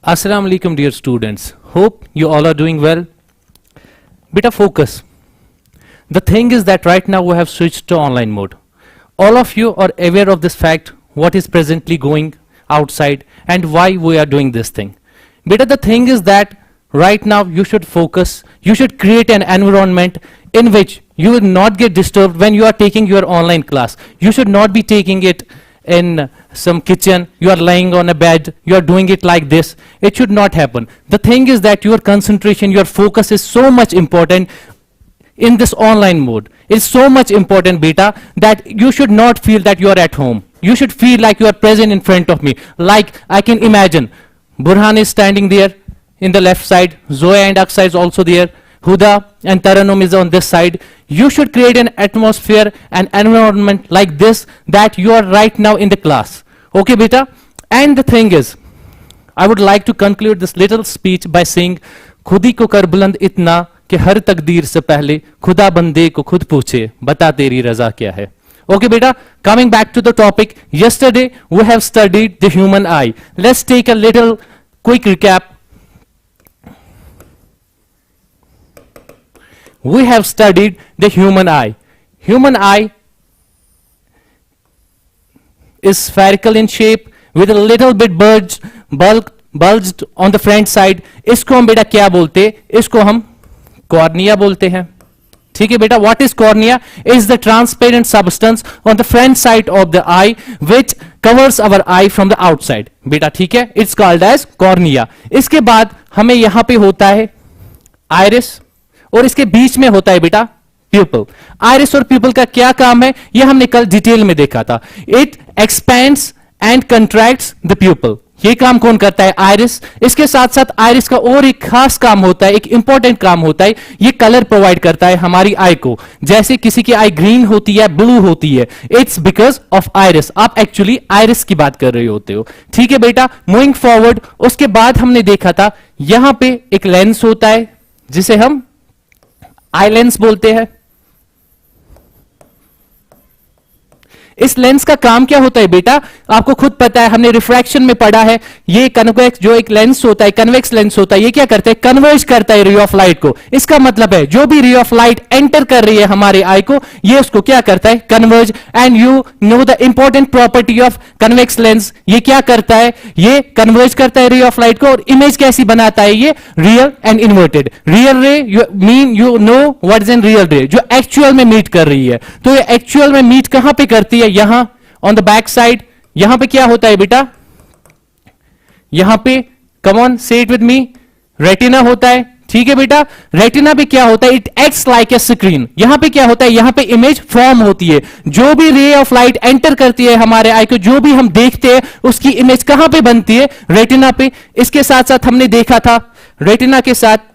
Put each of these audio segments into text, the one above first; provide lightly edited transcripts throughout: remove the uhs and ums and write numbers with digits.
Assalamu alaikum dear students. Hope you all are doing well. Beta focus. The thing is that right now we have switched to online mode. All of you are aware of this fact, what is presently going outside and why we are doing this thing. Beta the thing is that right now you should focus, you should create an environment in which you will not get disturbed when you are taking your online class. You should not be taking it in some kitchen, you are lying on a bed, you are doing it like this. It should not happen. The thing is that your concentration, your focus is so much important in this online mode. It's so much important, beta, that you should not feel that you are at home. You should feel like you are present in front of me. Like I can imagine, Burhan is standing there in the left side, Zoya and Aksa is also there, Huda and Taranum is on this side. You should create an atmosphere, an environment like this, that you are right now in the class. Okay, beta? And the thing is, I would like to conclude this little speech by saying, खुदी को कर बुलंद इतना कि हर तकदीर से पहले खुदा बंदे को खुद पूछे बता तेरी रजा क्या है. Okay, beta, coming back to the topic, yesterday we have studied the human eye. Let's take a little quick recap. We have studied the human eye. Human eye is spherical in shape with a little bit bulged on the front side. इसको हम बेटा क्या बोलते हैं? इसको हम cornea बोलते हैं. ठीक है बेटा? What is cornea? Is the transparent substance on the front side of the eye which covers our eye from the outside. बेटा ठीक है? It's called as cornea. इसके बाद हमें यहां पे होता है iris और इसके बीच में होता है बेटा प्यूपल. आयरिस और प्यूपल का क्या काम है ये हमने कल डिटेल में देखा था. It expands and contracts the pupil. ये काम कौन करता है? आयरिस. इसके साथ साथ आयरिस का और एक खास काम होता है, एक इंपॉर्टेंट काम होता है, ये कलर प्रोवाइड करता है हमारी आई को. जैसे किसी की आई ग्रीन होती है, ब्लू होती है, इट्स बिकॉज ऑफ आयरिस. आप एक्चुअली आयरिस की बात कर रहे होते हो. ठीक है बेटा? मूविंग फॉरवर्ड, उसके बाद हमने देखा था यहां पे एक लेंस होता है जिसे हम आई लेंस बोलते हैं. इस लेंस का काम क्या होता है बेटा? आपको खुद पता है, हमने रिफ्रैक्शन में पढ़ा है. ये कन्वेक्स जो एक लेंस होता है, कन्वेक्स लेंस होता है, ये क्या करता है? कन्वर्ज करता है रे ऑफ लाइट को. इसका मतलब है जो भी रे ऑफ लाइट एंटर कर रही है हमारे आई को, ये उसको क्या करता है? Converge. And you know the important property of convex lens. ये क्या करता है? ये कन्वर्ज करता है रे ऑफ लाइट को. और इमेज कैसी बनाता है? ये रियल एंड इन्वर्टेड. रियल रे you know what is an real रे, जो एक्चुअल में मीट कर रही है. तो ये एक्चुअल में मीट कहां पे करती है? यहां ऑन द बैक साइड. यहां पे क्या होता है बेटा? यहां पे कम ऑन से इट विद मी, रेटिना होता है. ठीक है बेटा? रेटिना पे क्या होता है? It acts like a screen. यहां पे क्या होता है? यहां पे इमेज फॉर्म होती है. जो भी रे ऑफ लाइट एंटर करती है हमारे आई को, जो भी हम देखते हैं उसकी इमेज कहां पे बनती है? रेटिना पे. इसके साथ साथ हमने देखा था रेटिना के साथ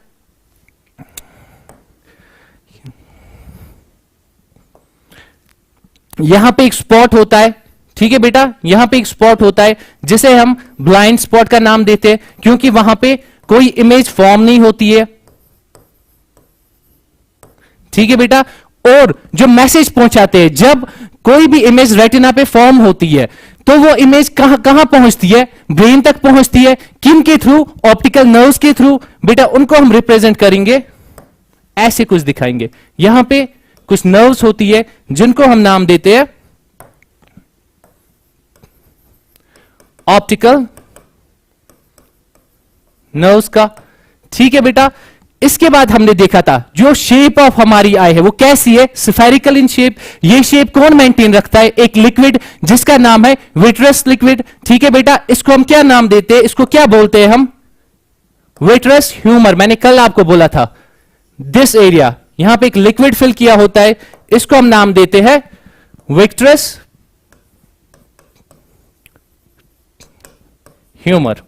यहां पे एक स्पॉट होता है. ठीक है बेटा? यहां पे एक स्पॉट होता है जिसे हम ब्लाइंड स्पॉट का नाम देते हैं, क्योंकि वहां पे कोई इमेज फॉर्म नहीं होती है. ठीक है बेटा? और जो मैसेज पहुंचाते हैं, जब कोई भी इमेज रेटिना पे फॉर्म होती है तो वो इमेज कहां पहुंचती है? ब्रेन तक पहुंचती है. किन के थ्रू? ऑप्टिकल नर्व्स के थ्रू. बेटा उनको हम रिप्रेजेंट करेंगे, ऐसे कुछ दिखाएंगे. यहां पे कुछ नर्व्स होती है जिनको हम नाम देते हैं ऑप्टिकल नर्व्स का. ठीक है बेटा? इसके बाद हमने देखा था जो शेप ऑफ हमारी आई है वो कैसी है? Spherical in shape. ये शेप कौन मेंटेन रखता है? एक लिक्विड जिसका नाम है विट्रस लिक्विड. ठीक है बेटा? इसको हम क्या नाम देते हैं? इसको क्या बोलते हैं हम? Vitreous humour. मैंने कल आपको बोला था दिस एरिया, यहां पे एक लिक्विड फिल किया होता है, इसको हम नाम देते हैं विट्रस ह्यूमर.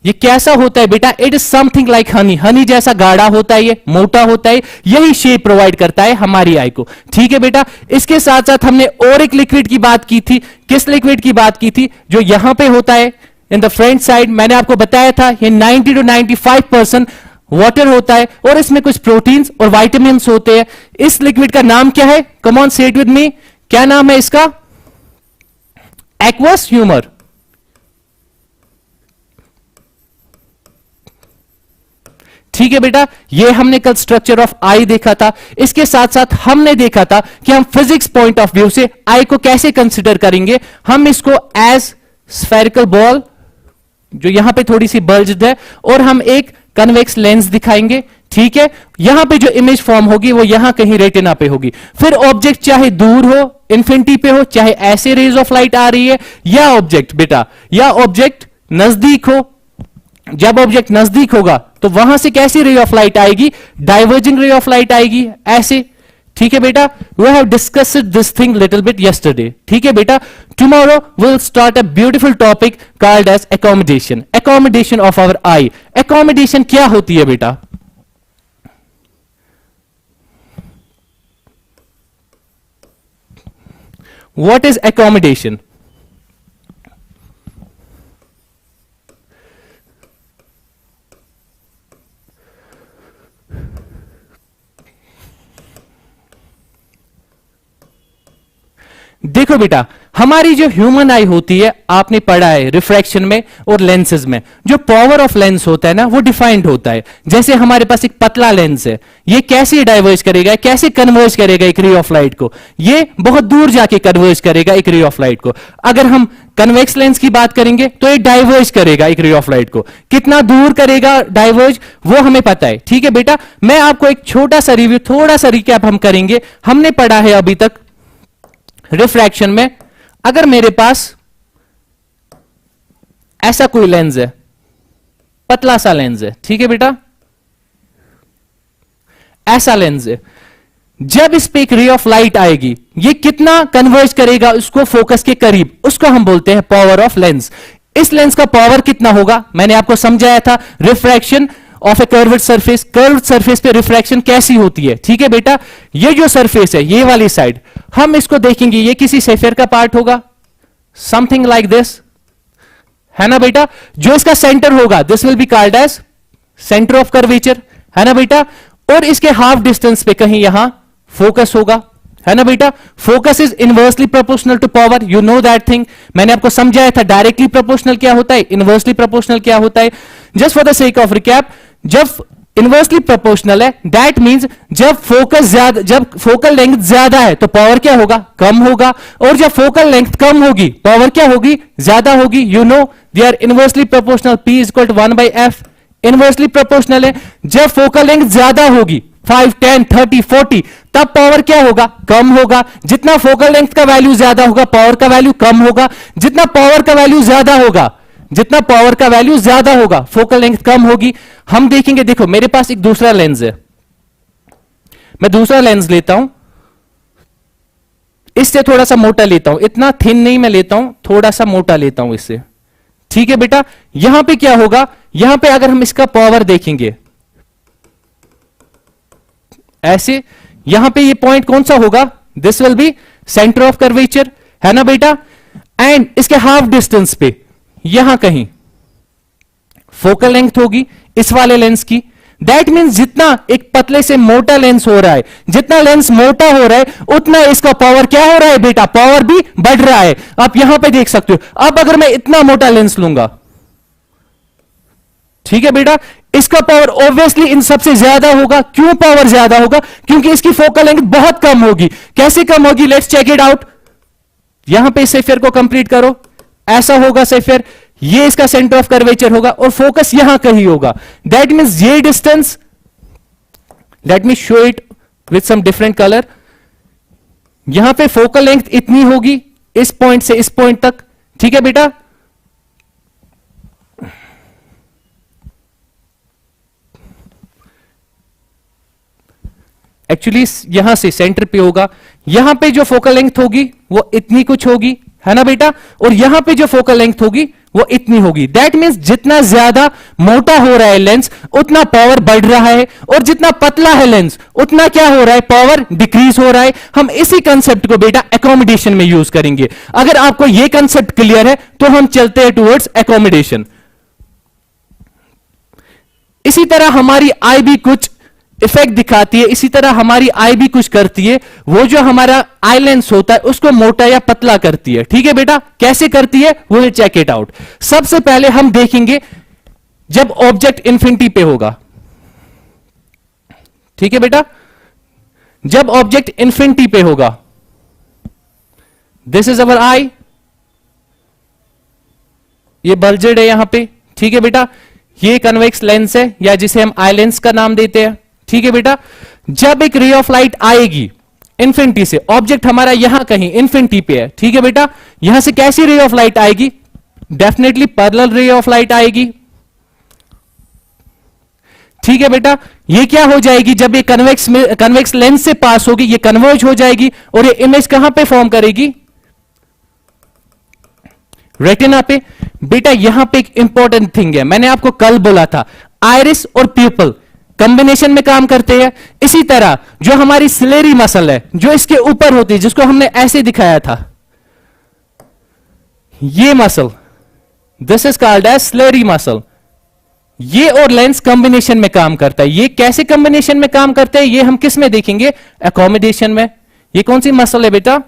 ये कैसा होता है बेटा? It is something like Honey. Honey जैसा गाढ़ा होता है, ये मोटा होता है, यही शेप प्रोवाइड करता है हमारी आई को. ठीक है बेटा? इसके साथ साथ हमने और एक लिक्विड की बात की थी. किस लिक्विड की बात की थी? जो यहां पे होता है इन द फ्रंट साइड. मैंने आपको बताया था ये 90 to 95% वाटर होता है और इसमें कुछ प्रोटीन्स और विटामिन्स होते हैं. इस लिक्विड का नाम क्या है? कम ऑन से इट विद मी. क्या नाम है इसका? Aqueous humour. ठीक है बेटा, ये हमने कल स्ट्रक्चर ऑफ आई देखा था। इसके साथ साथ हमने देखा था कि हम फिजिक्स पॉइंट ऑफ व्यू से आई को कैसे कंसिडर करेंगे। हम इसको एज स्फेरिकल बॉल, जो यहां पे थोड़ी सी बल्ज्ड है, और हम एक कन्वेक्स लेंस दिखाएंगे। ठीक है, यहां पे जो इमेज फॉर्म होगी वो यहां कहीं रेटिना पे होगी। फिर ऑब्जेक्ट चाहे दूर हो, इंफिनिटी पे हो, चाहे ऐसे रेज ऑफ लाइट आ रही है, या ऑब्जेक्ट बेटा, या ऑब्जेक्ट नजदीक हो। जब ऑब्जेक्ट नजदीक होगा तो वहां से कैसी रे ऑफ लाइट आएगी? डाइवर्जिंग रे ऑफ लाइट आएगी, ऐसे। ठीक है बेटा, we have discussed this thing little bit yesterday. ठीक है बेटा, tomorrow will start a beautiful topic called as accommodation, accommodation of our eye. Accommodation क्या होती है बेटा? What is accommodation? देखो बेटा, हमारी जो ह्यूमन आई होती है, आपने पढ़ा है रिफ्रैक्शन में और लेंसेज में, जो पावर ऑफ लेंस होता है ना, वो डिफाइंड होता है। जैसे हमारे पास एक पतला लेंस है, ये कैसे डाइवर्ज करेगा, कैसे कन्वर्ज करेगा एक रे ऑफ लाइट को? ये बहुत दूर जाके कन्वर्ज करेगा एक रे ऑफ लाइट को। अगर हम कन्वेक्स लेंस की बात करेंगे तो ये डाइवर्ज करेगा एक रे ऑफ लाइट को। कितना दूर करेगा डाइवर्ज, वो हमें पता है। ठीक है बेटा, मैं आपको एक छोटा सा रिव्यू, थोड़ा सा रिकैप हम करेंगे। हमने पढ़ा है अभी तक रिफ्रैक्शन में, अगर मेरे पास ऐसा कोई लेंस है, पतला सा लेंस है, ठीक है बेटा, ऐसा लेंस है, जब इस पे एक रे ऑफ लाइट आएगी, ये कितना कन्वर्ज करेगा उसको फोकस के करीब, उसको हम बोलते हैं पावर ऑफ लेंस। इस लेंस का पावर कितना होगा? मैंने आपको समझाया था, refraction of A curved surface. Curved surface पे रिफ्रैक्शन कैसी होती है? ठीक है बेटा, ये जो सरफेस है, ये वाली साइड, हम इसको देखेंगे, ये किसी सेफियर का पार्ट होगा, समथिंग लाइक दिस, है ना बेटा। जो इसका सेंटर होगा, this will be called as centre of curvature, है ना बेटा। और इसके हाफ डिस्टेंस पे कहीं यहां फोकस होगा, है ना बेटा। Focus is inversely proportional to power, you know that thing. मैंने आपको समझाया था डायरेक्टली प्रोपोर्शनल क्या होता है, इनवर्सली प्रोपोर्शनल क्या होता है। Just for the sake of recap, जब इनवर्सली प्रोपोर्शनल है, दैट मींस जब फोकस ज्यादा, जब फोकल लेंथ ज्यादा है तो पावर क्या होगा? कम होगा। और जब फोकल लेंथ कम होगी, पावर क्या होगी? ज्यादा होगी। You know they are inversely proportional, P is equal to 1/f। Inversely proportional है, जब फोकल लेंथ ज्यादा होगी, 5, 10, 30, 40, तब पावर क्या होगा? कम होगा। जितना फोकल लेंथ का वैल्यू ज्यादा होगा, पावर का वैल्यू कम होगा। जितना पावर का वैल्यू ज्यादा होगा, जितना पावर का वैल्यू ज्यादा होगा, फोकल लेंथ कम होगी। हम देखेंगे, देखो मेरे पास एक दूसरा लेंस है, मैं दूसरा लेंस लेता हूं, इससे थोड़ा सा मोटा लेता हूं, इतना थिन नहीं मैं लेता हूं, थोड़ा सा मोटा लेता हूं इससे। ठीक है बेटा, यहां पे क्या होगा? यहां पे अगर हम इसका पावर देखेंगे ऐसे, यहां पे ये पॉइंट कौन सा होगा? This will B centre of curvature, है ना बेटा। एंड इसके हाफ डिस्टेंस पे यहां कहीं फोकल लेंथ होगी इस वाले लेंस की। दैट मींस जितना एक पतले से मोटा लेंस हो रहा है, जितना लेंस मोटा हो रहा है, उतना इसका पावर क्या हो रहा है बेटा? पावर भी बढ़ रहा है। आप यहां पे देख सकते हो। अब अगर मैं इतना मोटा लेंस लूंगा, ठीक है बेटा, इसका पावर ऑब्वियसली इन सबसे ज्यादा होगा। क्यों पावर ज्यादा होगा? क्योंकि इसकी फोकल लेंथ बहुत कम होगी। कैसे कम होगी? Let's check it out. यहां पे सेफियर को कंप्लीट करो, ऐसा होगा सेफियर, ये इसका सेंटर ऑफ कर्वेचर होगा और फोकस यहां कहीं होगा। दैट मींस ये distance, let me show it with some different colour. यहां पे फोकल लेंथ इतनी होगी, इस पॉइंट से इस पॉइंट तक, ठीक है बेटा। एक्चुअली यहां से सेंटर पे होगा, यहां पे जो फोकल लेंथ होगी वो इतनी कुछ होगी, है ना बेटा। और यहां पे जो फोकल लेंथ होगी वो इतनी होगी। दैट मींस जितना ज्यादा मोटा हो रहा है लेंस, उतना पावर बढ़ रहा है, और जितना पतला है लेंस, उतना क्या हो रहा है? पावर डिक्रीज हो रहा है। हम इसी कंसेप्ट को बेटा एकोमोडेशन में यूज करेंगे। अगर आपको यह कंसेप्ट क्लियर है तो हम चलते हैं टुवर्ड्स एकोमोडेशन। इसी तरह हमारी आई भी कुछ इफेक्ट दिखाती है, इसी तरह हमारी आई भी कुछ करती है। वो जो हमारा आई लेंस होता है उसको मोटा या पतला करती है। ठीक है बेटा, कैसे करती है वो विल चेक इट आउट। सबसे पहले हम देखेंगे जब ऑब्जेक्ट इंफिनिटी पे होगा, ठीक है बेटा, जब ऑब्जेक्ट इन्फिनिटी पे होगा, दिस इज अवर आई, ये बल्जेड है यहां पे, ठीक है बेटा, ये कन्वेक्स लेंस है या जिसे हम आई लेंस का नाम देते हैं, ठीक है बेटा। जब एक रे ऑफ लाइट आएगी इन्फिनिटी से, ऑब्जेक्ट हमारा यहां कहीं इन्फिनिटी पे है, ठीक है बेटा, यहां से कैसी रे ऑफ लाइट आएगी? डेफिनेटली पैरेलल रे ऑफ लाइट आएगी, ठीक है बेटा। ये क्या हो जाएगी? जब ये कन्वेक्स लेंस से पास होगी, ये कन्वर्ज हो जाएगी और ये इमेज कहां पे फॉर्म करेगी? रेटिना पे। बेटा यहां पे एक इंपॉर्टेंट थिंग है, मैंने आपको कल बोला था, आइरिस और प्यूपल कॉम्बिनेशन में काम करते हैं। इसी तरह जो हमारी सिलेरी मसल है, जो इसके ऊपर होती है, जिसको हमने ऐसे दिखाया था, ये muscle, this is called as ciliary muscle, ये और लेंस कॉम्बिनेशन में काम करता है। ये कैसे कॉम्बिनेशन में काम करता है, ये हम किस में देखेंगे? अकोमोडेशन में। ये कौन सी मसल है बेटा?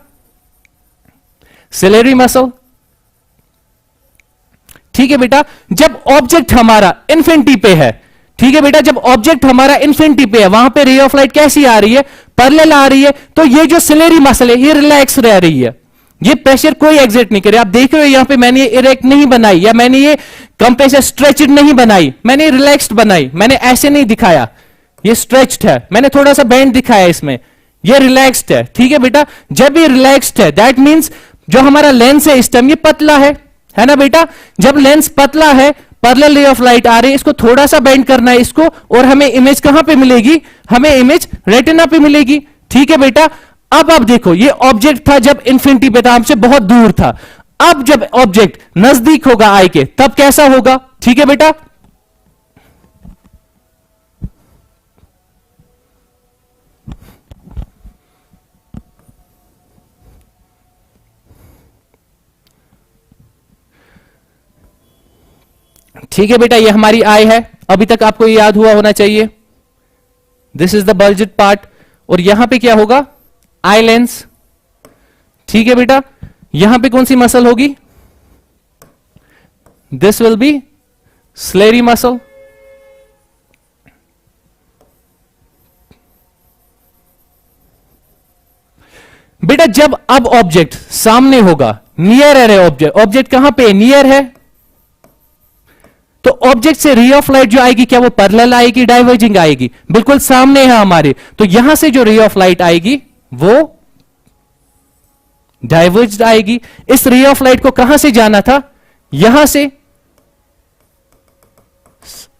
सिलेरी मसल, ठीक है बेटा। जब ऑब्जेक्ट हमारा इन्फिनिटी पे है, ठीक है बेटा, जब ऑब्जेक्ट हमारा इन्फिनिटी पे है, वहां पे रे ऑफ लाइट कैसी आ रही है? पैरेलल आ रही है। तो ये जो सिलेरी मसल है, ये रिलैक्स रह रही है, ये प्रेशर कोई एग्जिट नहीं करे। आप देख रहे हो यहां पे मैंने ये इरेक्ट नहीं बनाई, या मैंने ये कंप्रेसर स्ट्रेचड नहीं बनाई, मैंने रिलैक्स्ड बनाई, मैंने ऐसे नहीं दिखाया, ये स्ट्रेच्ड है, मैंने थोड़ा सा बैंड दिखाया इसमें, ये रिलैक्स्ड है, ठीक है बेटा। जब ये रिलैक्स्ड है, दैट मींस जो हमारा लेंस है इस टाइम ये पतला है ना बेटा। जब लेंस पतला है, पैरेलल रे ऑफ लाइट आ रही है, इसको थोड़ा सा बेंड करना है इसको, और हमें इमेज कहां पे मिलेगी? हमें इमेज रेटिना पे मिलेगी, ठीक है बेटा। अब आप देखो, ये ऑब्जेक्ट था जब इन्फिनिटी पे था, हमसे बहुत दूर था। अब जब ऑब्जेक्ट नजदीक होगा आई के, तब कैसा होगा? ठीक है बेटा, ठीक है बेटा, ये हमारी आई है। अभी तक आपको ये याद हुआ होना चाहिए, दिस इज द बल्जेड पार्ट, और यहां पे क्या होगा? आई लेंस, ठीक है बेटा। यहां पे कौन सी मसल होगी? This will B slurry muscle, बेटा। जब अब ऑब्जेक्ट सामने होगा, नियर है ऑब्जेक्ट, ऑब्जेक्ट कहां पे? नियर है, तो ऑब्जेक्ट से रे ऑफ लाइट जो आएगी, क्या वो पैरेलल आएगी, डाइवर्जिंग आएगी? बिल्कुल सामने है हमारे, तो यहां से जो रे ऑफ लाइट आएगी वो डाइवर्ज आएगी। इस रे ऑफ लाइट को कहां से जाना था? यहां से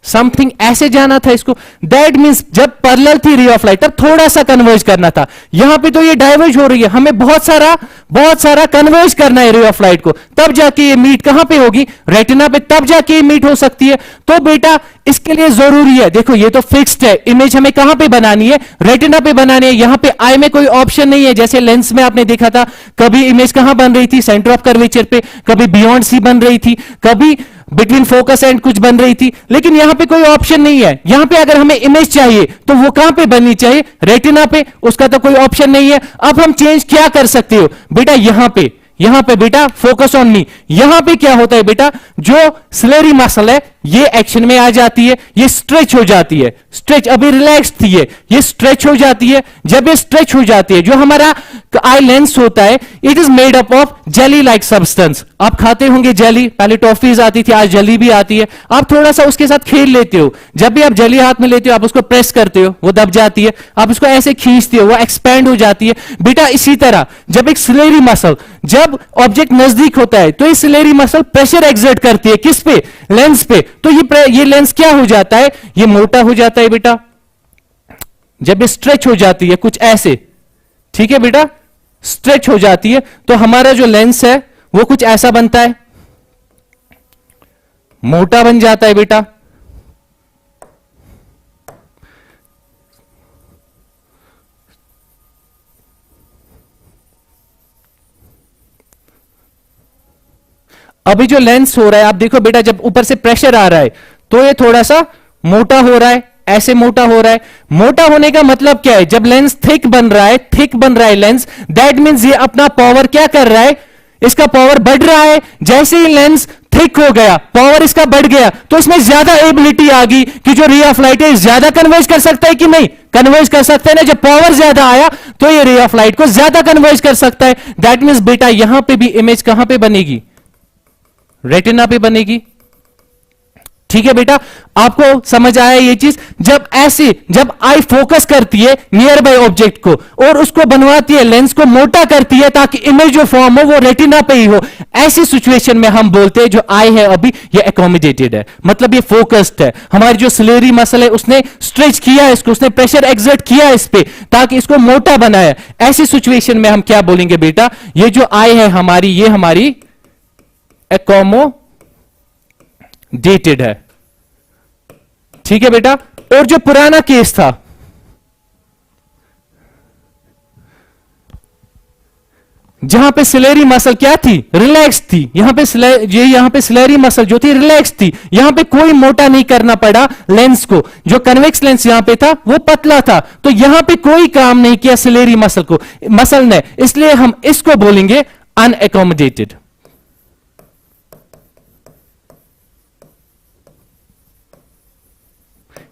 समथिंग ऐसे जाना था इसको। दैट मींस जब पैरेलल थी रे ऑफ लाइट, तब थोड़ा सा कन्वर्ज करना था। यहां पे तो ये डाइवर्ज हो रही है, हमें बहुत सारा कन्वर्ज करना है रे ऑफ लाइट को, तब जाके ये मीट कहां पे होगी? रेटिना पे, तब जाके ये मीट हो सकती है। तो बेटा इसके लिए जरूरी है, देखो ये तो फिक्स्ड है, इमेज हमें कहां पे बनानी है? रेटिना पे बनानी है। यहां पे आई में कोई ऑप्शन नहीं है, जैसे लेंस में आपने देखा था, कभी इमेज कहां बन रही थी? सेंटर ऑफ कर्वेचर पे, कभी बियॉन्ड सी बन रही थी, कभी बिटवीन फोकस एंड कुछ बन रही थी। लेकिन यहां पे कोई ऑप्शन नहीं है। यहां पे अगर हमें इमेज चाहिए तो वो कहां पे बननी चाहिए? रेटिना पे, उसका तो कोई ऑप्शन नहीं है। अब हम चेंज क्या कर सकते हो बेटा? यहां पे बेटा फोकस ऑन मी, यहां पे क्या होता है बेटा? जो सिलेरी मसल है ये एक्शन में आ जाती है, ये स्ट्रेच हो जाती है, स्ट्रेच, अभी रिलैक्स थी ये स्ट्रेच हो जाती है। जब ये स्ट्रेच हो जाती है, जो हमारा आई लेंस होता है, it is made up of jelly like substance. आप खाते होंगे जेली, पहले टॉफीज आती थी, आज जेली भी आती है। आप थोड़ा सा उसके साथ खेल लेते हो, जब भी आप जेली हाथ में लेते हो, आप उसको प्रेस करते हो, वो दब जाती है, आप उसको ऐसे खींचते हो, वो एक्सपैंड हो जाती है। बेटा इसी तरह जब एक सिलेरी मसल, जब ऑब्जेक्ट नजदीक होता है, तो ये सिलेरी मसल प्रेशर एक्सर्ट करती है, किस पे? लेंस पे। तो ये लेंस क्या हो जाता है? ये मोटा हो जाता है बेटा, जब ये स्ट्रेच हो जाती है कुछ ऐसे, ठीक है बेटा, स्ट्रेच हो जाती है, तो हमारा जो लेंस है वो कुछ ऐसा बनता है, मोटा बन जाता है बेटा। अभी जो लेंस हो रहा है, आप देखो बेटा, जब ऊपर से प्रेशर आ रहा है तो ये थोड़ा सा मोटा हो रहा है, ऐसे मोटा हो रहा है। मोटा होने का मतलब क्या है? जब लेंस थिक बन रहा है लेंस, दैट मींस ये अपना पावर क्या कर रहा है? इसका पावर बढ़ रहा है, जैसे ही लेंस थिक हो गया, पावर इसका बढ़ गया, तो इसमें ज्यादा एबिलिटी आ गई कि जो रे ऑफ लाइट है ज्यादा कन्वर्ज कर सकता है कि नहीं, कन्वर्ज कर सकता है ना। जब पावर ज्यादा आया तो ये रे ऑफ लाइट को ज्यादा कन्वर्ज कर सकता है। दैट मीन्स बेटा यहां पे भी इमेज कहां पे बनेगी, रेटिना पे बनेगी। ठीक है बेटा, आपको समझ आया ये चीज। जब आई फोकस करती है नियर बाय ऑब्जेक्ट को और उसको बनवाती है, लेंस को मोटा करती है ताकि इमेज जो फॉर्म हो वो रेटिना पे ही हो, ऐसी सिचुएशन में हम बोलते हैं जो आई है अभी ये एकोमोडेटेड है, मतलब ये फोकस्ड है। हमारी जो सिलेरी मसल है उसने स्ट्रेच किया इसको, उसने प्रेशर एक्सर्ट किया इस पे ताकि इसको मोटा बनाया। ऐसी सिचुएशन में हम क्या बोलेंगे बेटा, ये जो आई है हमारी, ये हमारी एकोमोडेटेड है। ठीक है बेटा। और जो पुराना केस था, जहां पे सिलेरी मसल क्या थी, रिलैक्स थी, यहां पे सिलेरी मसल जो थी रिलैक्स थी, यहां पे कोई मोटा नहीं करना पड़ा लेंस को। जो कन्वेक्स लेंस यहां पे था वो पतला था, तो यहां पे कोई काम नहीं किया सिलेरी मसल ने, इसलिए हम इसको बोलेंगे अनएकोमोडेटेड।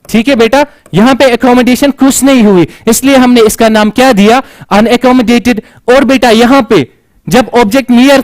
ठीक है बेटा, यहां पे एकोमोडेशन कुछ नहीं हुई, इसलिए हमने इसका नाम क्या दिया, अनएकोमोडेटेड। और बेटा यहां पे जब ऑब्जेक्ट नियर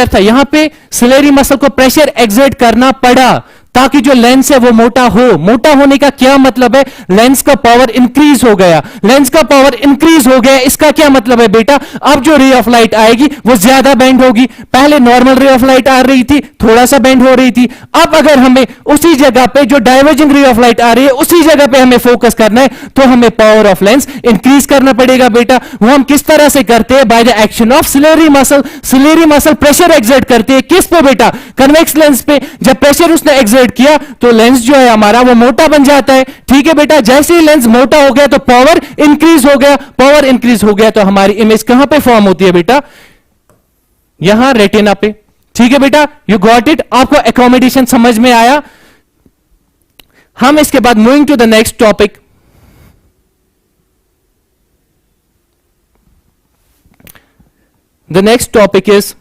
था, यहां पे सिलेरी मसल को प्रेशर एक्सर्ट करना पड़ा ताकि जो लेंस है वो मोटा हो। मोटा होने का क्या मतलब है, लेंस का पावर इंक्रीज हो गया। लेंस का पावर इंक्रीज हो गया, इसका क्या मतलब है बेटा, अब जो रे ऑफ लाइट आएगी वो ज्यादा बेंड होगी। पहले नॉर्मल रे ऑफ लाइट आ रही थी, थोड़ा सा बेंड हो रही थी, अब अगर हमें उसी जगह पे जो डाइवर्जिंग रे ऑफ लाइट आ रही है उसी जगह पे हमें फोकस करना है, तो हमें पावर ऑफ लेंस इंक्रीज करना पड़ेगा बेटा। वो हम किस तरह से करते हैं, by the action of ciliary muscle. Ciliary muscle pressure exert करती है किस पे बेटा, कन्वेक्स लेंस पे। जब प्रेशर उसने एक्सर्ट किया तो लेंस जो है हमारा वो मोटा बन जाता है। ठीक है बेटा, जैसे ही लेंस मोटा हो गया तो पावर इंक्रीज हो गया, पावर इंक्रीज हो गया तो हमारी इमेज कहां पे फॉर्म होती है बेटा, यहां रेटिना पे। ठीक है बेटा, यू गॉट इट, आपको एकोमोडेशन समझ में आया। हम इसके बाद moving to the next topic. The next topic is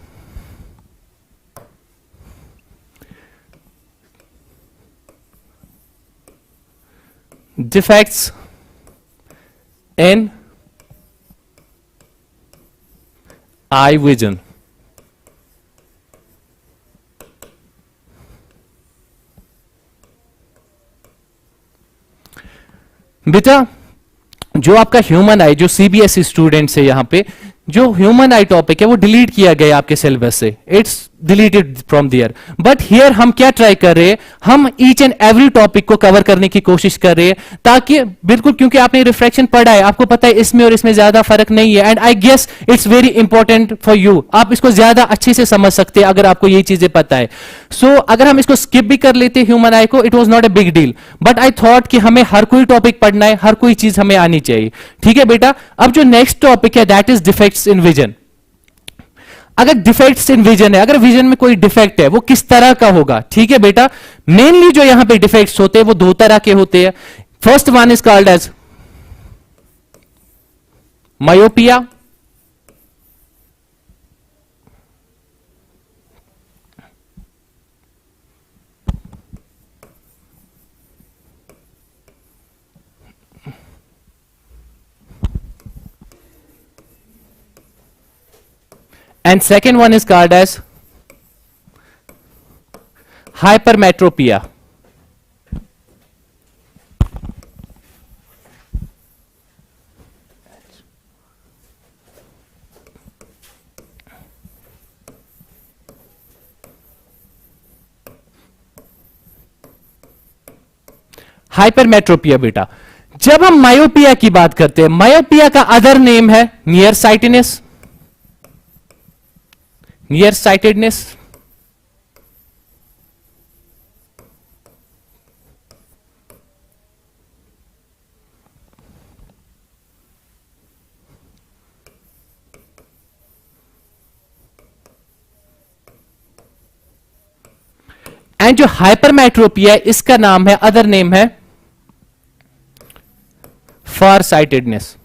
defects in eye vision। बेटा जो आपका ह्यूमन आई, जो सीबीएसई स्टूडेंट्स है, यहां पे जो ह्यूमन आई टॉपिक है वो डिलीट किया गया आपके सिलेबस से, it's deleted from there. But here हम क्या ट्राई कर रहे हैं, हम ईच एंड एवरी टॉपिक को कवर करने की कोशिश कर रहे हैं, ताकि बिल्कुल, क्योंकि आपने रिफ्रैक्शन पढ़ा है, आपको पता है इसमें और इसमें ज्यादा फर्क नहीं है, and I guess it's very important for you. आप इसको ज्यादा अच्छे से समझ सकते हैं अगर आपको ये चीजें पता है। सो अगर हम इसको स्किप भी कर लेते ह्यूमन आई को, it was not a big deal, but I thought कि हमें हर कोई टॉपिक पढ़ना है, हर कोई चीज हमें आनी चाहिए। ठीक है बेटा, अब जो नेक्स्ट टॉपिक है that is defects in vision. अगर डिफेक्ट्स इन विजन है, अगर विजन में कोई डिफेक्ट है वो किस तरह का होगा। ठीक है बेटा, मेनली जो यहां पे डिफेक्ट्स होते हैं वो दो तरह के होते हैं। First one is called as myopia, and second one is called as hypermetropia। Hypermetropia बेटा, जब हम मायोपिया की बात करते हैं, मायोपिया का अदर नेम है near sightedness, near sightedness. And जो हाइपरमेट्रोपिया है इसका नाम है, अदर नेम है फार साइटेडनेस।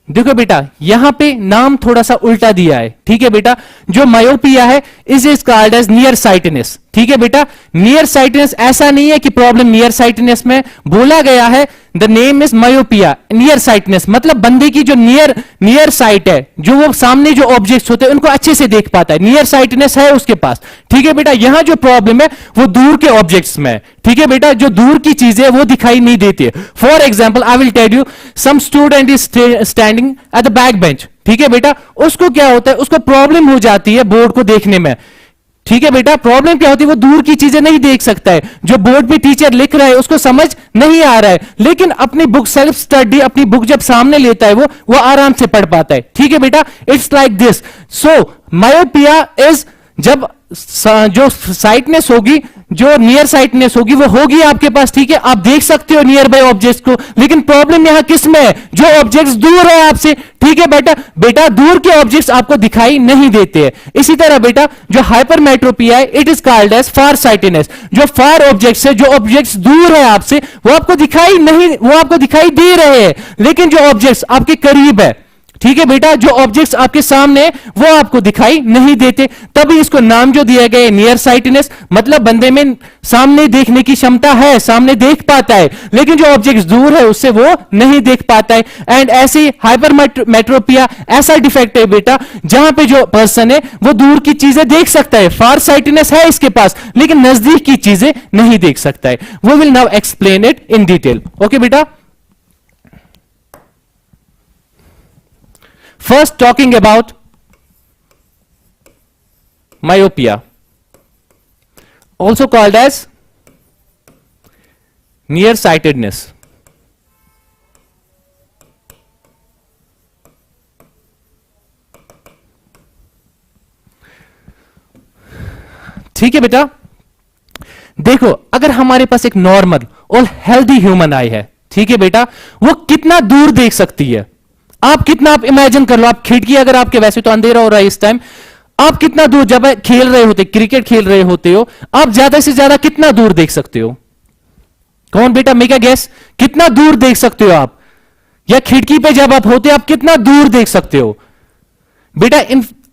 देखो बेटा यहां पे नाम थोड़ा सा उल्टा दिया है, ठीक है बेटा। जो मायोपिया है is called as near sightedness, ठीक है बेटा। नियर साइटनेस ऐसा नहीं है कि प्रॉब्लम नियर साइटनेस में, बोला गया है the name is myopia, near sightedness मतलब बंदे की जो नियर साइट है, जो वो सामने जो ऑब्जेक्ट्स होते हैं उनको अच्छे से देख पाता है, नियर साइटनेस है उसके पास, ठीक है बेटा। यहां जो प्रॉब्लम है वो दूर के ऑब्जेक्ट्स में, ठीक है बेटा। जो दूर की चीजें वो दिखाई नहीं देती है। For example I will tell you, some student is standing at the back bench, ठीक है बेटा। उसको क्या होता है, उसको प्रॉब्लम हो जाती है बोर्ड को देखने में, ठीक है बेटा। प्रॉब्लम क्या होती है, वो दूर की चीजें नहीं देख सकता है, जो बोर्ड पे टीचर लिख रहा है उसको समझ नहीं आ रहा है, लेकिन अपनी बुक सेल्फ स्टडी, अपनी बुक जब सामने लेता है वो आराम से पढ़ पाता है, ठीक है बेटा। It's like this. So myopia is जब जो साइटनेस होगी, जो नियर साइटनेस होगी वो होगी आपके पास, ठीक है। आप देख सकते हो नियर बाय ऑब्जेक्ट्स को, लेकिन प्रॉब्लम यहां किस में है, जो ऑब्जेक्ट्स दूर है आपसे, ठीक है बेटा दूर के ऑब्जेक्ट्स आपको दिखाई नहीं देते हैं। इसी तरह बेटा जो हाइपरमेट्रोपिया है it is called as far sightedness. जो फार ऑब्जेक्ट्स है, जो ऑब्जेक्ट्स दूर है आपसे, वो आपको दिखाई दे रहे हैं, लेकिन जो ऑब्जेक्ट्स आपके करीब है, ठीक है बेटा, जो ऑब्जेक्ट्स आपके सामने वो आपको दिखाई नहीं देते, तभी इसको नाम जो दिया गया है नियर साइटनेस, मतलब बंदे में सामने देखने की क्षमता है, सामने देख पाता है, लेकिन जो ऑब्जेक्ट्स दूर है उससे वो नहीं देख पाता है। एंड ऐसी हाइपरमेट्रोपिया ऐसा डिफेक्ट है बेटा जहां पे जो पर्सन है वो दूर की चीजें देख सकता है, फार साइटनेस है इसके पास, लेकिन नजदीक की चीजें नहीं देख सकता है। वो will now explain it in detail. Okay बेटा, first talking about myopia, also called as nearsightedness. ठीक है बेटा, देखो अगर हमारे पास एक नॉर्मल और हेल्दी ह्यूमन आई है, ठीक है बेटा, वो कितना दूर देख सकती है। आप इमेजिन कर लो, आप खिड़की, अगर आपके, वैसे तो अंधेरा हो रहा है इस टाइम, आप कितना दूर, जब खेल रहे होते, क्रिकेट खेल रहे होते हो, आप ज्यादा से ज्यादा कितना दूर देख सकते हो? कौन बेटा, मेक अ गेस, कितना दूर देख सकते हो आप? या खिड़की पे जब आप होते, आप कितना दूर देख सकते हो बेटा?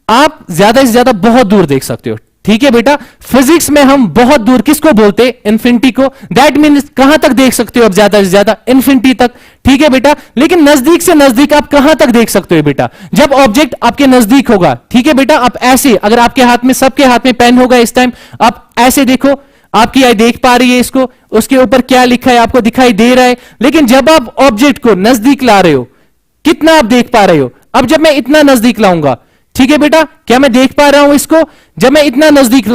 आप ज्यादा से ज्यादा बहुत दूर देख सकते हो, ठीक है बेटा। फिजिक्स में हम बहुत दूर किसको बोलते हैं? इन्फिनिटी को। दैट मीन्स कहां तक देख सकते हो आप? ज्यादा से ज्यादा इन्फिनिटी तक, ठीक है बेटा। लेकिन नजदीक से नजदीक आप कहां तक देख सकते हो बेटा? जब ऑब्जेक्ट आपके नजदीक होगा, ठीक है बेटा। आप ऐसे, अगर आपके हाथ में, सबके हाथ में पेन होगा इस टाइम, आप ऐसे देखो, आपकी आई देख पा रही है इसको, उसके ऊपर क्या लिखा है आपको दिखाई दे रहा है, लेकिन जब आप ऑब्जेक्ट को नजदीक ला रहे हो, कितना आप देख पा रहे हो? अब जब मैं इतना नजदीक लाऊंगा, ठीक है बेटा, क्या मैं देख पा रहा हूं इसको? जब मैं इतना नजदीक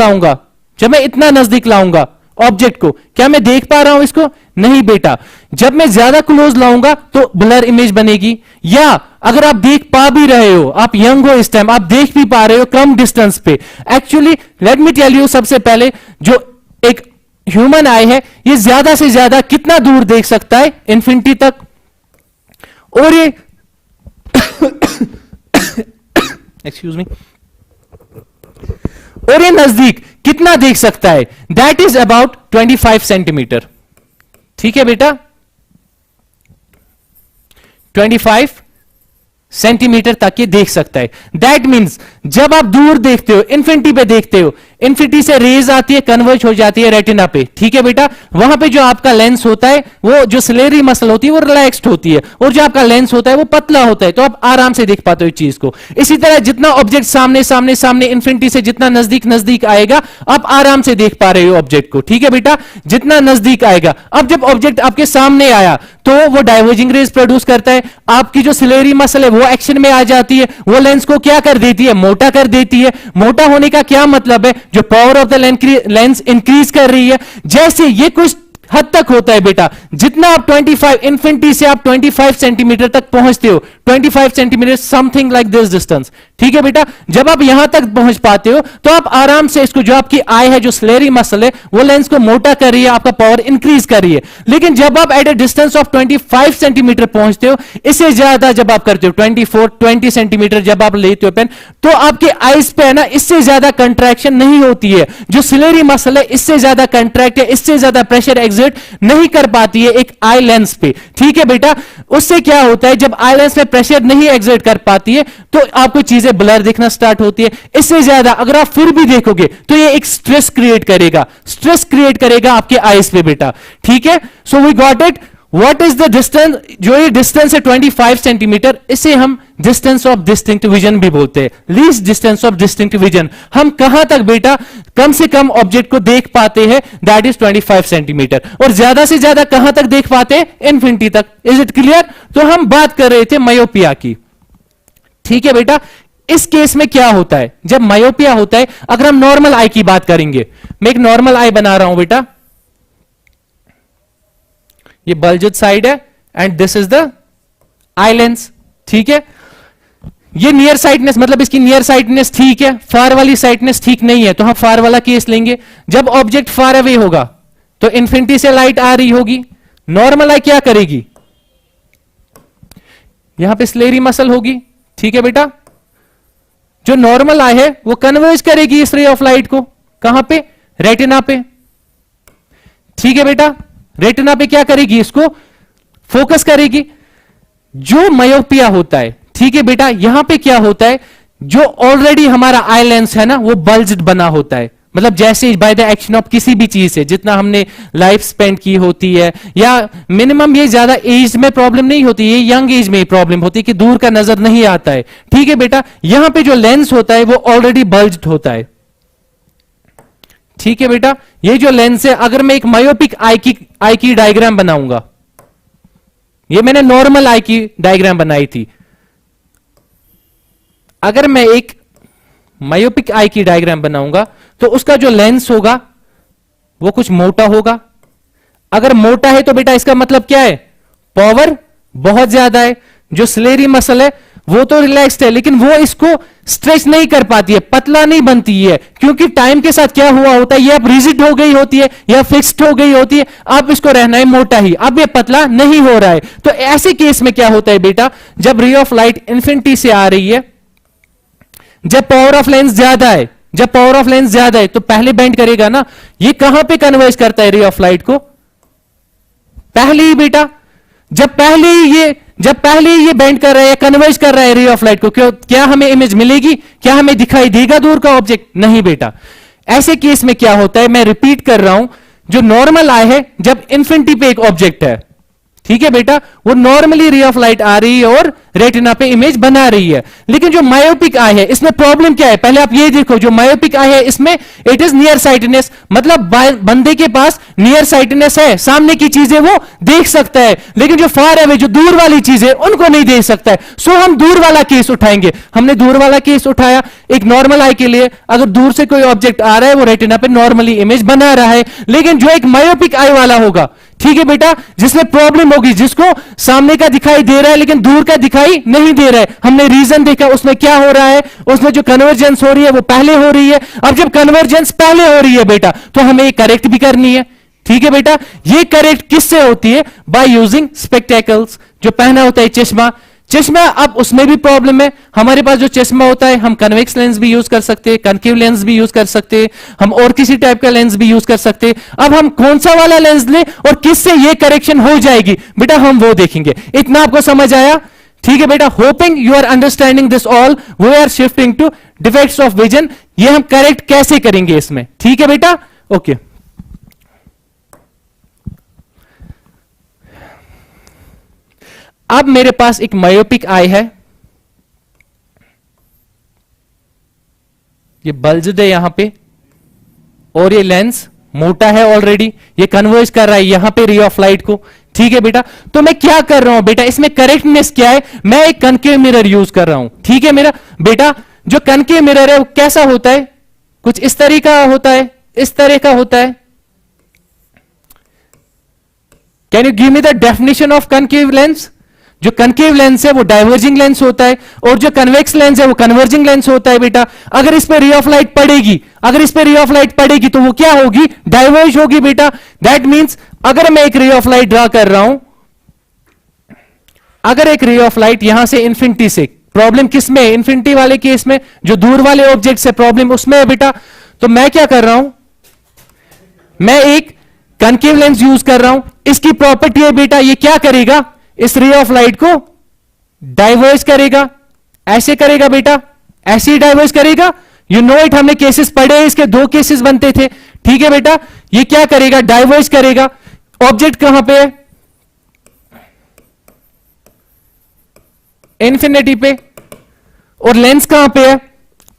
लाऊंगा ऑब्जेक्ट को, क्या मैं देख पा रहा हूं इसको? नहीं बेटा। जब मैं ज्यादा क्लोज लाऊंगा तो ब्लर इमेज बनेगी। या अगर आप देख पा भी रहे हो, आप यंग हो इस टाइम, आप देख भी पा रहे हो कम डिस्टेंस पे। Actually let me tell you, सबसे पहले जो एक ह्यूमन आई है, ये ज्यादा से ज्यादा कितना दूर देख सकता है? इन्फिनिटी तक। और ये एक्सक्यूज मी, और ये नजदीक कितना देख सकता है? दैट इज अबाउट 25 सेंटीमीटर, ठीक है बेटा, 25 सेंटीमीटर तक ये देख सकता है। दैट मीन्स जब आप दूर देखते हो, इन्फिनिटी पे देखते हो, इन्फिनिटी से रेज आती है, कन्वर्ज हो जाती है रेटिना पे, ठीक है बेटा। वहां पे जो आपका लेंस होता है, वो जो सिलेरी मसल होती है वो रिलैक्स्ड होती है, और जो आपका लेंस होता है वो पतला होता है, तो आप आराम से देख पाते हो इस चीज को। इसी तरह जितना ऑब्जेक्ट सामने इन्फिनिटी से जितना नजदीक आएगा, आप आराम से देख पा रहे हो ऑब्जेक्ट को, ठीक है बेटा, जितना नजदीक आएगा। अब जब ऑब्जेक्ट आपके सामने आया तो वो डाइवर्जिंग रेज प्रोड्यूस करता है, आपकी जो सिलेरी मसल है वो एक्शन में आ जाती है, वो लेंस को क्या कर देती है? मोटा कर देती है। मोटा होने का क्या मतलब है? जो power of the lens increase कर रही है। जैसे ये कुछ हद तक होता है बेटा, जितना आप 25 इन्फिनिटी से आप 25 सेंटीमीटर तक पहुंचते हो, 25 centimetre something like this distance, ठीक है बेटा। जब आप यहां तक पहुंच पाते हो तो आप आराम से इसको, जो आपकी आई है, जो स्लेरी मसल है, वो लेंस को मोटा कर रही है, आपका पावर इंक्रीज कर रही है। लेकिन जब आप at a distance of 25 centimetre पहुंचते हो, इससे ज्यादा जब आप करते हो 20 सेंटीमीटर जब आप लेते हो पेन, तो आपके आईज पे है ना, इससे ज्यादा कंट्रैक्शन नहीं होती है। जो स्लेरी मसल है इससे ज्यादा कंट्रैक्ट है, इससे ज्यादा प्रेशर एग्जिट नहीं कर पाती है एक आई लेंस पे, ठीक है बेटा। उससे क्या होता है, जब आई लेंस में प्रेशर नहीं एग्जिट कर पाती है तो आपको चीजें ब्लर दिखना स्टार्ट होती है। इससे ज्यादा अगर आप फिर भी देखोगे तो ये एक स्ट्रेस क्रिएट करेगा आपके आईज पे बेटा, ठीक है। So we got it. What is the distance, जो ये डिस्टेंस है 25 सेंटीमीटर, इसे हम डिस्टेंस ऑफ डिस्टिंक्ट विजन भी बोलते हैं, least distance of distinct vision. हम कहां तक बेटा कम से कम ऑब्जेक्ट को देख पाते हैं, दैट इज 25 सेंटीमीटर, और ज्यादा से ज्यादा कहां तक देख पाते हैं, इन्फिनिटी तक। Is it clear? तो हम बात कर रहे थे मायोपिया की, ठीक है बेटा। इस केस में क्या होता है, जब मायोपिया होता है, अगर हम नॉर्मल आई की बात करेंगे, मैं एक नॉर्मल आई बना रहा हूं बेटा, ये बल्जड साइड है and this is the eye lens, ठीक है। ये नियर साइटनेस, मतलब इसकी नियर साइटनेस ठीक है, फार वाली साइटनेस ठीक नहीं है, तो हम फार वाला केस लेंगे। जब ऑब्जेक्ट फार अवे होगा तो इन्फिनिटी से लाइट आ रही होगी, नॉर्मल आई क्या करेगी, यहां पे स्लेरी मसल होगी, ठीक है बेटा। जो नॉर्मल आई है वो कन्वर्ज करेगी इस रे ऑफ लाइट को, कहां पे, रेटिना पे, ठीक है बेटा। रेटिना पे क्या करेगी, इसको फोकस करेगी। जो मायोपिया होता है, ठीक है बेटा, यहां पे क्या होता है, जो ऑलरेडी हमारा आई लेंस है ना वो बल्ज्ड बना होता है, मतलब जैसे बाय द एक्शन ऑफ किसी भी चीज से जितना हमने लाइफ स्पेंड की होती है, या मिनिमम ये ज्यादा एज में प्रॉब्लम नहीं होती, ये यंग एज में प्रॉब्लम होती है कि दूर का नजर नहीं आता है, ठीक है बेटा। यहां पे जो लेंस होता है वो ऑलरेडी बल्ज्ड होता है, ठीक है बेटा। ये जो लेंस है, अगर मैं एक मायोपिक आई की डायग्राम बनाऊंगा, ये मैंने नॉर्मल आई की डायग्राम बनाई थी, अगर मैं एक मायोपिक आई की डायग्राम बनाऊंगा तो उसका जो लेंस होगा वो कुछ मोटा होगा। अगर मोटा है तो बेटा इसका मतलब क्या है, पावर बहुत ज्यादा है। जो स्लेरी मसल है वो तो रिलैक्स्ड है, लेकिन वो इसको स्ट्रेच नहीं कर पाती है, पतला नहीं बनती है, क्योंकि टाइम के साथ क्या हुआ होता है, ये अब रिजिड हो गई होती है या फिक्स्ड हो गई होती है, अब इसको रहना है मोटा ही, अब ये पतला नहीं हो रहा है। तो ऐसे केस में क्या होता है बेटा, जब रे ऑफ लाइट इन्फिनिटी से आ रही है, जब पावर ऑफ लेंस ज्यादा है, तो पहले बेंड करेगा ना, ये कहां पे कन्वर्ज करता है रे ऑफ लाइट को, पहले ही बेटा। जब पहले ही ये बेंड कर रहा है, कन्वर्ज कर रहा है रे ऑफ लाइट को, क्या हमें इमेज मिलेगी, क्या हमें दिखाई देगा दूर का ऑब्जेक्ट, नहीं बेटा। ऐसे केस में क्या होता है, मैं रिपीट कर रहा हूं, जो नॉर्मल आई है, जब इंफिनिटी पे एक ऑब्जेक्ट है, ठीक है बेटा, वो नॉर्मली रे ऑफ लाइट आ रही है और रेटिना पे इमेज बना रही है। लेकिन जो मायोपिक आई है, इसमें प्रॉब्लम क्या है, पहले आप ये देखो, जो मायोपिक आई है इसमें इट इज नियर साइटनेस, मतलब बंदे के पास नियर साइटनेस है, सामने की चीजें वो देख सकता है, लेकिन जो फार अवे, जो दूर वाली चीजें, उनको नहीं देख सकता है। सो हम दूर वाला केस उठाएंगे। हमने दूर वाला केस उठाया एक नॉर्मल आई के लिए, अगर दूर से कोई ऑब्जेक्ट आ रहा है वो रेटिना पे नॉर्मली इमेज बना रहा है। लेकिन जो एक मायोपिक आई वाला होगा, ठीक है बेटा, जिसमें प्रॉब्लम होगी, जिसको सामने का दिखाई दे रहा है लेकिन दूर का दिखाई नहीं दे रहा है, हमने रीजन देखा, उसमें क्या हो रहा है, उसमें जो कन्वर्जेंस हो रही है वो पहले हो रही है। अब जब कन्वर्जेंस पहले हो रही है बेटा, तो हमें ये करेक्ट भी करनी है, ठीक है बेटा। ये करेक्ट किससे होती है, बाय यूजिंग स्पेक्टेकल्स, जो पहना होता है चश्मा। अब उसमें भी प्रॉब्लम है, हमारे पास जो चश्मा होता है, हम कन्वेक्स लेंस भी यूज कर सकते हैं, कनकेव लेंस भी यूज कर सकते हैं, हम और किसी टाइप का लेंस भी यूज कर सकते हैं। अब हम कौन सा वाला लेंस लें और किससे ये करेक्शन हो जाएगी बेटा, हम वो देखेंगे। इतना आपको समझ आया, ठीक है बेटा। Hoping you are understanding this all, we are shifting to defects of vision. ये हम करेक्ट कैसे करेंगे इसमें, ठीक है बेटा, ओके। अब मेरे पास एक मायोपिक आई है, ये बल्ज्ड है यहां पे, और ये लेंस मोटा है ऑलरेडी, ये कन्वर्ज कर रहा है यहां पे रे ऑफ लाइट को, ठीक है बेटा। तो मैं क्या कर रहा हूं बेटा, इसमें करेक्टनेस क्या है, मैं एक कनकेव मिरर यूज कर रहा हूं, ठीक है मेरा बेटा। जो कनकेव मिरर है वो कैसा होता है, कुछ इस तरह का होता है, इस तरह का होता है। Can you give me the definition of concave lens? जो कनकेव लेंस है वो डाइवर्जिंग लेंस होता है, और जो कन्वेक्स लेंस है वो कन्वर्जिंग लेंस होता है बेटा। अगर इस पे रे ऑफ लाइट पड़ेगी, तो वो क्या होगी, डाइवर्ज होगी बेटा। दैट मींस अगर मैं एक रे ऑफ लाइट ड्रा कर रहा हूं, अगर एक रे ऑफ लाइट यहां से इंफिनिटी से, प्रॉब्लम किस में, इंफिनिटी वाले केस में, जो दूर वाले ऑब्जेक्ट से प्रॉब्लम उसमें है बेटा। तो मैं क्या कर रहा हूं, मैं एक कनकेव लेंस यूज कर रहा हूं, इसकी प्रॉपर्टी है बेटा, ये क्या करेगा, इस रे ऑफ लाइट को डाइवर्ज करेगा, ऐसे करेगा बेटा, ऐसे ही डाइवर्ज करेगा। यू नो इट, हमने केसेस पढ़े, इसके दो केसेस बनते थे, ठीक है बेटा। ये क्या करेगा, डाइवर्ज करेगा। ऑब्जेक्ट कहां पे है, इन्फिनिटी पे, और लेंस कहां पे है,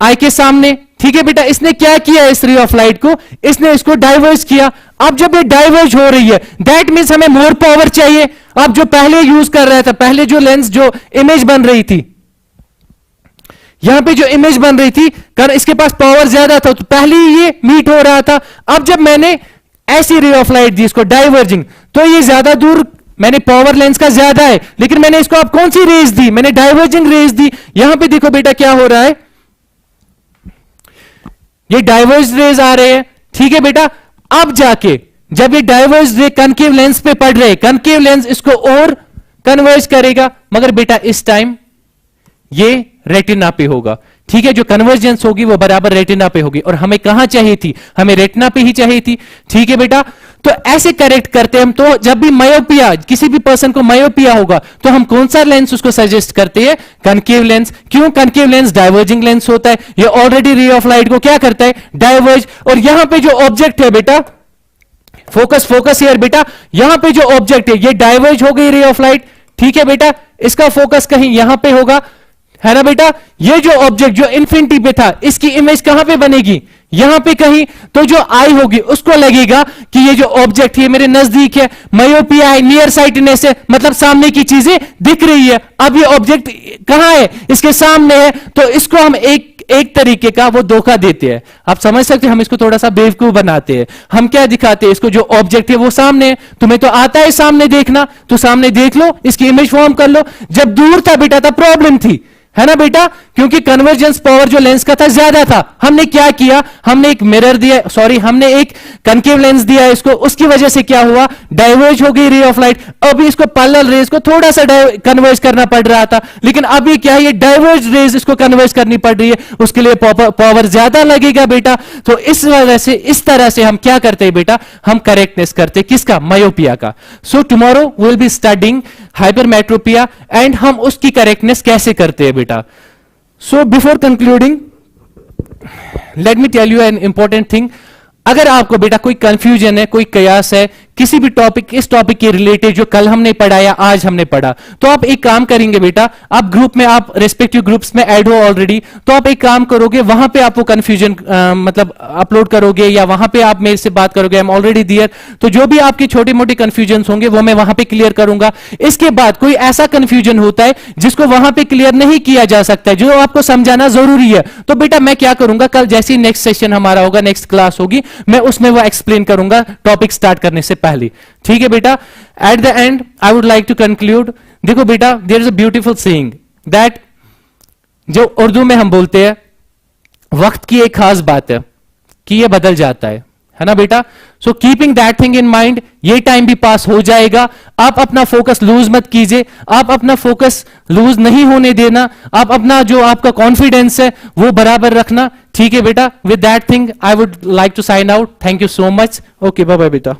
आई के सामने, ठीक है बेटा। इसने क्या किया, इस रे ऑफ लाइट को इसने इसको डाइवर्ज किया। अब जब ये डाइवर्ज हो रही है, दैट मींस हमें मोर पावर चाहिए। अब जो पहले यूज कर रहा था, पहले जो लेंस, जो इमेज बन रही थी, यहां पे जो इमेज बन रही थी, कर इसके पास पावर ज्यादा था, तो पहले ही ये मीट हो रहा था। अब जब मैंने ऐसी रे ऑफ लाइट दी, इसको डाइवर्जिंग, तो ये ज्यादा दूर, मैंने पावर लेंस का ज्यादा है, लेकिन मैंने इसको अब कौन सी रेज दी, मैंने डाइवर्जिंग रेज दी। यहां पे देखो बेटा क्या हो रहा है, ये डाइवर्ज रेज आ रहे हैं, ठीक है बेटा। अब जाके जब ये डाइवर्ज रे कनकेव लेंस पे पड़ रहे, कनकेव लेंस इसको और कन्वर्ज करेगा, मगर बेटा इस टाइम ये रेटिना पे होगा, ठीक है। जो कन्वर्जेंस होगी वो बराबर रेटिना पे होगी, और हमें कहां चाहिए थी, हमें रेटिना पे ही चाहिए थी, ठीक है बेटा। तो ऐसे करेक्ट करते हैं हम। तो जब भी मायोपिया, किसी भी पर्सन को मायोपिया होगा, तो हम कौन सा लेंस उसको सजेस्ट करते हैं, कनकेव लेंस। क्यों, कनकेव लेंस डाइवर्जिंग लेंस होता है, ये ऑलरेडी रे ऑफ लाइट को क्या करता है, डाइवर्ज। और यहां पे जो ऑब्जेक्ट है बेटा, फोकस, फोकस हियर बेटा, यहां पे जो ऑब्जेक्ट है ये डाइवर्ज हो गई रे ऑफ लाइट, ठीक है बेटा। इसका फोकस कहीं यहां पे होगा, है ना बेटा। ये जो ऑब्जेक्ट जो इन्फिनिटी पे था, इसकी इमेज कहां पे बनेगी, यहां पे कहीं। तो जो आई होगी उसको लगेगा कि ये जो ऑब्जेक्ट है मेरे नजदीक है, मायोपिया है, नियर साइटनेस है, मतलब सामने की चीजें दिख रही है। अब ये ऑब्जेक्ट कहां है, इसके सामने है, तो इसको हम एक तरीके का वो धोखा देते हैं। आप समझ सकते हैं, हम इसको थोड़ा सा बेवकूफ बनाते हैं। हम क्या दिखाते हैं, इसको जो ऑब्जेक्ट है वो सामने है, तुम्हें तो आता है सामने देखना, तो सामने देख लो, इसकी इमेज फॉर्म कर लो। जब दूर था बेटा तब प्रॉब्लम थी, है ना बेटा, क्योंकि कन्वर्जेंस पावर जो लेंस का था ज्यादा था। हमने क्या किया, हमने एक मिरर दिया, सॉरी हमने एक कनकेव लेंस दिया इसको, उसकी वजह से क्या हुआ, डाइवर्ज हो गई रे ऑफ लाइट। अभी इसको पैरेलल रेज को थोड़ा सा कन्वर्ज करना पड़ रहा था, लेकिन अभी क्या है, ये डाइवर्ज रेज इसको कन्वर्ज करनी पड़ रही है, उसके लिए पावर ज्यादा लगेगा बेटा। तो इस वजह से, इस तरह से हम क्या करते हैं बेटा, हम करेक्टनेस करते किसका, मायोपिया का। So tomorrow will be studying hypermetropia, and हम उसकी करेक्टनेस कैसे करते हैं बेटा। So before concluding, let me tell you an important thing. अगर आपको बेटा कोई कंफ्यूजन है, कोई कयास है किसी भी टॉपिक, इस टॉपिक के रिलेटेड जो कल हमने पढ़ा या आज हमने पढ़ा, तो आप एक काम करेंगे बेटा, आप ग्रुप में, आप रेस्पेक्टिव ग्रुप्स में ऐड हो ऑलरेडी, तो आप एक काम करोगे, वहां पे आप वो कंफ्यूजन मतलब अपलोड करोगे, या वहां पे आप मेरे से बात करोगे, आई एम ऑलरेडी देयर। तो जो भी आपके छोटे मोटे कंफ्यूजन होंगे वो मैं वहां पे क्लियर करूंगा। इसके बाद कोई ऐसा कंफ्यूजन होता है जिसको वहां पे क्लियर नहीं किया जा सकता है, जो आपको समझाना जरूरी है, तो बेटा मैं क्या करूंगा, कल जैसे ही नेक्स्ट सेशन हमारा होगा, नेक्स्ट क्लास होगी, मैं उसमें वो एक्सप्लेन करूंगा टॉपिक स्टार्ट करने से पहले, ठीक है बेटा। At the end I would like to conclude. देखो बेटा, there is a beautiful saying that, जो उर्दू में हम बोलते हैं, वक्त की एक खास बात है कि ये बदल जाता है ना बेटा। So keeping that thing in mind, ये टाइम भी पास हो जाएगा। आप अपना फोकस लूज मत कीजिए, आप अपना फोकस लूज नहीं होने देना, आप अपना जो आपका कॉन्फिडेंस है वो बराबर रखना, ठीक है बेटा। With that thing I would like to sign out. Thank you so much. Okay, bye bye बेटा।